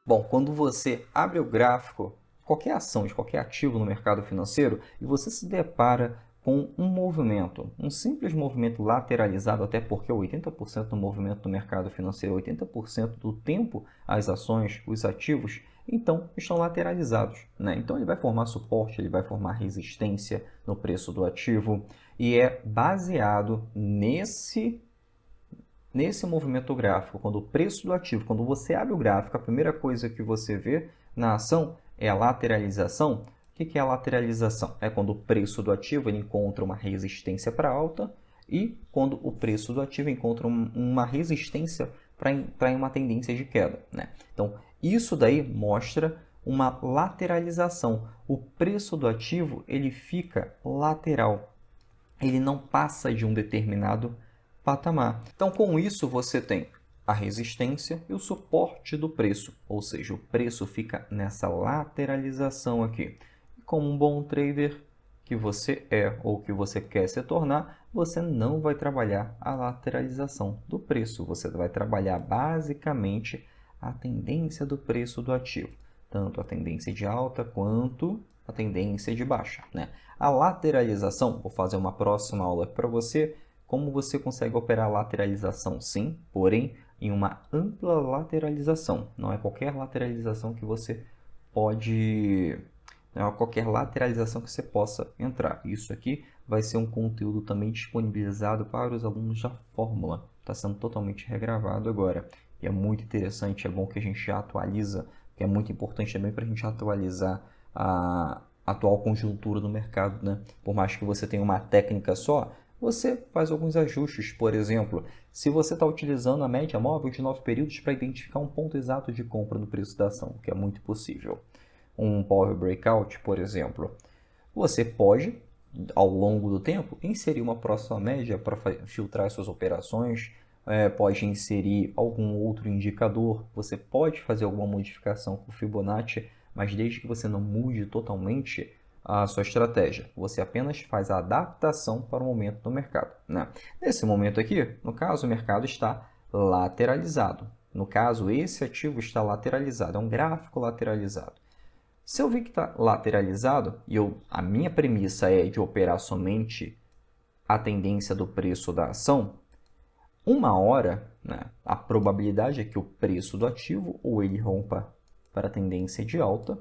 Bom, quando você abre o gráfico, qualquer ação de qualquer ativo no mercado financeiro, e você se depara com um movimento, um simples movimento lateralizado, até porque 80% do movimento do mercado financeiro, 80% do tempo, as ações, os ativos, então estão lateralizados, né? Então ele vai formar suporte, ele vai formar resistência no preço do ativo, e é baseado nesse movimento gráfico, quando o preço do ativo, quando você abre o gráfico, a primeira coisa que você vê na ação é a lateralização. O que é a lateralização? É quando o preço do ativo ele encontra uma resistência para alta e quando o preço do ativo encontra uma resistência para uma tendência de queda, né? Então, isso daí mostra uma lateralização. O preço do ativo ele fica lateral, ele não passa de um determinado patamar. Então, com isso, você tem a resistência e o suporte do preço, ou seja, o preço fica nessa lateralização aqui. E como um bom trader que você é ou que você quer se tornar, você não vai trabalhar a lateralização do preço, você vai trabalhar basicamente a tendência do preço do ativo, tanto a tendência de alta quanto a tendência de baixa, né? A lateralização, vou fazer uma próxima aula para você, como você consegue operar a lateralização, sim, porém em uma ampla lateralização. Não é qualquer lateralização que você pode... Não é qualquer lateralização que você possa entrar. Isso aqui vai ser um conteúdo também disponibilizado para os alunos da Fórmula. Está sendo totalmente regravado agora. E é muito interessante, é bom que a gente já atualiza, que é muito importante também para a gente atualizar a atual conjuntura do mercado, né? Por mais que você tenha uma técnica só, você faz alguns ajustes. Por exemplo, se você está utilizando a média móvel de 9 períodos para identificar um ponto exato de compra no preço da ação, que é muito possível. Um Power Breakout, por exemplo, você pode, ao longo do tempo, inserir uma próxima média para filtrar suas operações, pode inserir algum outro indicador, você pode fazer alguma modificação com o Fibonacci, mas desde que você não mude totalmente a sua estratégia. Você apenas faz a adaptação para o momento do mercado, né? Nesse momento aqui, no caso, o mercado está lateralizado. No caso, esse ativo está lateralizado, é um gráfico lateralizado. Se eu vi que está lateralizado, e a minha premissa é de operar somente a tendência do preço da ação, uma hora, né, a probabilidade é que o preço do ativo ou ele rompa para a tendência de alta,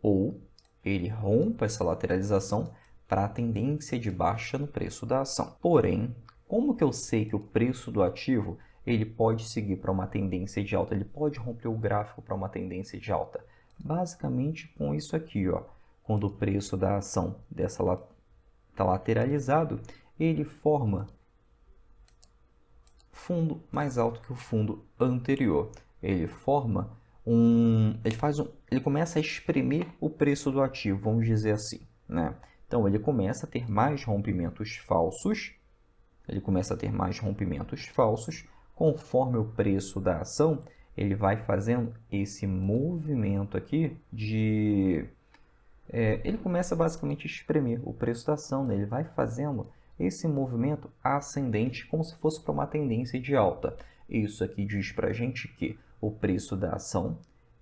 ou ele rompa essa lateralização para a tendência de baixa no preço da ação. Porém, como que eu sei que o preço do ativo ele pode seguir para uma tendência de alta, ele pode romper o gráfico para uma tendência de alta? Basicamente com isso aqui, ó, quando o preço da ação está lateralizado, ele forma fundo mais alto que o fundo anterior. Ele forma ele começa a espremer o preço do ativo, vamos dizer assim, né? Então ele começa a ter mais rompimentos falsos. Conforme o preço da ação, ele vai fazendo esse movimento aqui ele começa basicamente a espremer o preço da ação, né? Ele vai fazendo esse movimento ascendente como se fosse para uma tendência de alta. Isso aqui diz para a gente que o preço da ação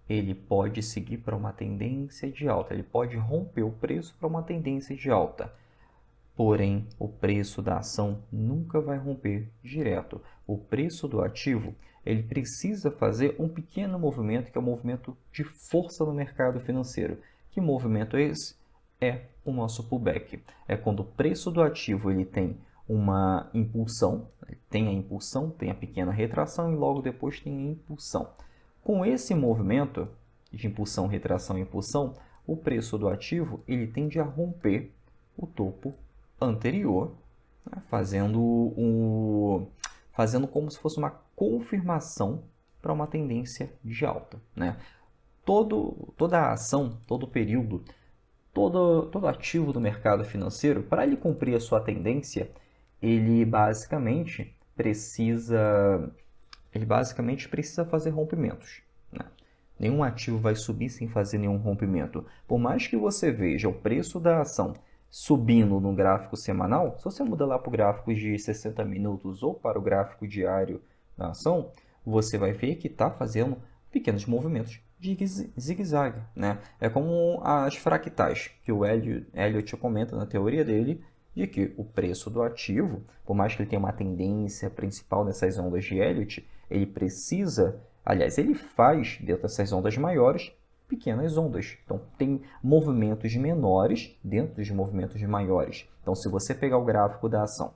ele pode seguir para uma tendência de alta, ele pode romper o preço para uma tendência de alta. Porém, o preço da ação nunca vai romper direto. O preço do ativo ele precisa fazer um pequeno movimento, que é o movimento de força no mercado financeiro. Que movimento é esse? É o nosso pullback. É quando o preço do ativo ele tem uma impulsão, tem a pequena retração e logo depois tem a impulsão. Com esse movimento de impulsão, retração e impulsão, o preço do ativo ele tende a romper o topo anterior, né, fazendo como se fosse uma confirmação para uma tendência de alta, né? Toda a ação, todo período, todo ativo do mercado financeiro, para ele cumprir a sua tendência, ele basicamente precisa fazer rompimentos, né? Nenhum ativo vai subir sem fazer nenhum rompimento. Por mais que você veja o preço da ação subindo no gráfico semanal, se você mudar lá para o gráfico de 60 minutos ou para o gráfico diário da ação, você vai ver que está fazendo pequenos movimentos de zigue-zague, né? É como as fractais, que o Elliott comenta na teoria dele, de que o preço do ativo, por mais que ele tenha uma tendência principal nessas ondas de Elliott, ele precisa, aliás, ele faz, dentro dessas ondas maiores, pequenas ondas. Então, tem movimentos menores dentro dos movimentos maiores. Então, se você pegar o gráfico da ação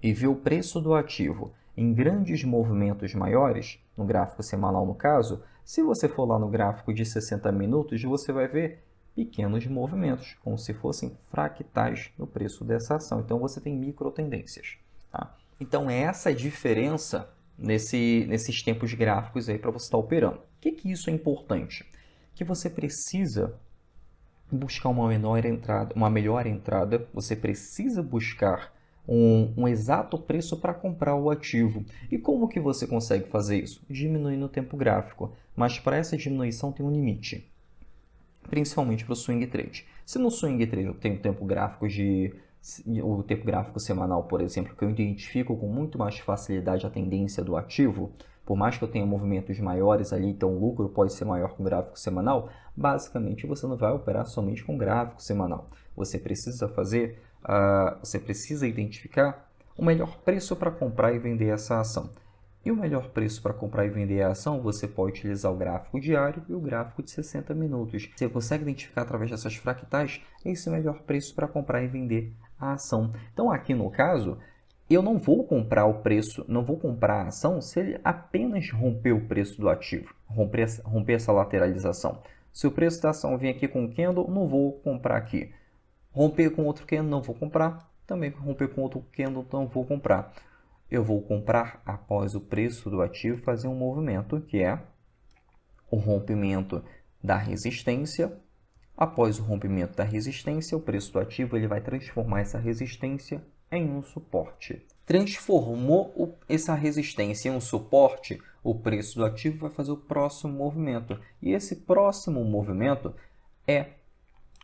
e ver o preço do ativo em grandes movimentos maiores, no gráfico semanal no caso, se você for lá no gráfico de 60 minutos, você vai ver pequenos movimentos, como se fossem fractais no preço dessa ação. Então, você tem micro tendências. Tá? Então, é essa diferença nesses tempos gráficos aí para você estar operando. O que isso é importante? Que você precisa buscar uma melhor entrada, você precisa buscar um exato preço para comprar o ativo. E como que você consegue fazer isso? Diminuindo o tempo gráfico. Mas para essa diminuição tem um limite, principalmente para o swing trade. Se no swing trade eu tenho o tempo gráfico semanal, por exemplo, que eu identifico com muito mais facilidade a tendência do ativo, por mais que eu tenha movimentos maiores ali, então o lucro pode ser maior com o gráfico semanal, basicamente você não vai operar somente com gráfico semanal. Você precisa você precisa identificar o melhor preço para comprar e vender essa ação. E o melhor preço para comprar e vender a ação, você pode utilizar o gráfico diário e o gráfico de 60 minutos. Você consegue identificar através dessas fractais esse melhor preço para comprar e vender a ação. Então, aqui no caso, eu não vou comprar a ação se ele apenas romper o preço do ativo, romper essa lateralização. Se o preço da ação vir aqui com um candle, não vou comprar aqui. Romper com outro candle, não vou comprar. Também romper com outro candle, não vou comprar. Eu vou comprar após o preço do ativo fazer um movimento, que é o rompimento da resistência. Após o rompimento da resistência, o preço do ativo ele vai transformar essa resistência em um suporte. Transformou essa resistência em um suporte, o preço do ativo vai fazer o próximo movimento. E esse próximo movimento é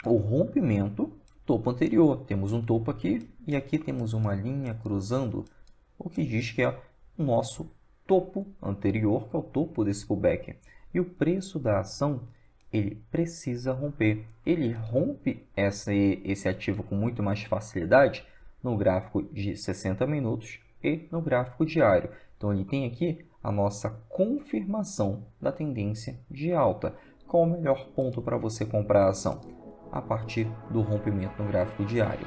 o rompimento do topo anterior. Temos um topo aqui e aqui temos uma linha cruzando, o que diz que é o nosso topo anterior, que é o topo desse pullback. E o preço da ação ele precisa romper. Ele rompe esse ativo com muito mais facilidade no gráfico de 60 minutos e no gráfico diário. Então, ele tem aqui a nossa confirmação da tendência de alta. Qual o melhor ponto para você comprar a ação? A partir do rompimento no gráfico diário.